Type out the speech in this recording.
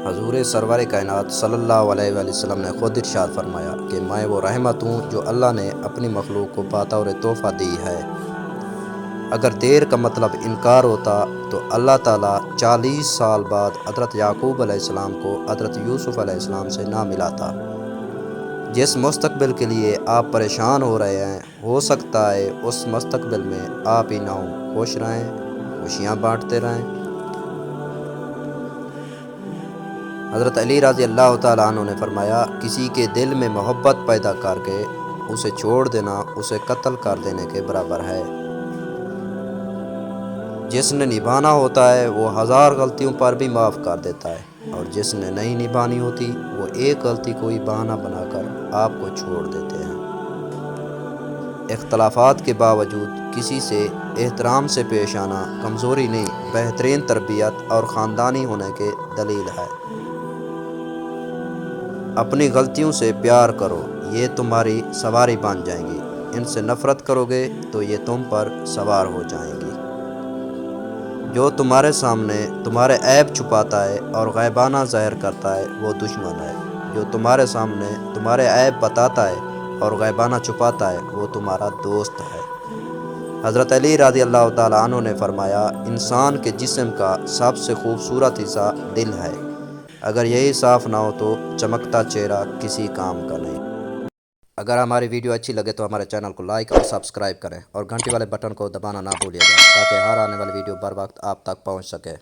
حضور سرور کائنات صلی اللہ علیہ وآلہ وسلم نے خود ارشاد فرمایا کہ میں وہ رحمت ہوں جو اللہ نے اپنی مخلوق کو بطور تحفہ دی ہے۔ اگر دیر کا مطلب انکار ہوتا تو اللہ تعالیٰ 40 سال بعد حضرت یعقوب علیہ السلام کو حضرت یوسف علیہ السلام سے نہ ملاتا۔ جس مستقبل کے لیے آپ پریشان ہو رہے ہیں، ہو سکتا ہے اس مستقبل میں آپ ہی نہ ہوں، خوش رہیں، خوشیاں بانٹتے رہیں۔ حضرت علی رضی اللہ تعالیٰ عنہ نے فرمایا، کسی کے دل میں محبت پیدا کر کے اسے چھوڑ دینا اسے قتل کر دینے کے برابر ہے۔ جس نے نبھانا ہوتا ہے وہ 1000 غلطیوں پر بھی معاف کر دیتا ہے، اور جس نے نہیں نبھانی ہوتی وہ ایک غلطی کو ہی بہانہ بنا کر آپ کو چھوڑ دیتے ہیں۔ اختلافات کے باوجود کسی سے احترام سے پیش آنا کمزوری نہیں، بہترین تربیت اور خاندانی ہونے کے دلیل ہے۔ اپنی غلطیوں سے پیار کرو، یہ تمہاری سواری بن جائیں گی۔ ان سے نفرت کرو گے تو یہ تم پر سوار ہو جائیں گی۔ جو تمہارے سامنے تمہارے عیب چھپاتا ہے اور غیبانہ ظاہر کرتا ہے وہ دشمن ہے۔ جو تمہارے سامنے تمہارے عیب بتاتا ہے اور غیبانہ چھپاتا ہے وہ تمہارا دوست ہے۔ حضرت علی رضی اللہ تعالیٰ عنہ نے فرمایا، انسان کے جسم کا سب سے خوبصورت حصہ دل ہے۔ اگر یہی صاف نہ ہو تو چمکتا چہرہ کسی کام کا نہیں۔ اگر ہماری ویڈیو اچھی لگے تو ہمارے چینل کو لائک اور سبسکرائب کریں، اور گھنٹی والے بٹن کو دبانا نہ بھولیے گا تاکہ ہر آنے والی ویڈیو بر وقت آپ تک پہنچ سکے۔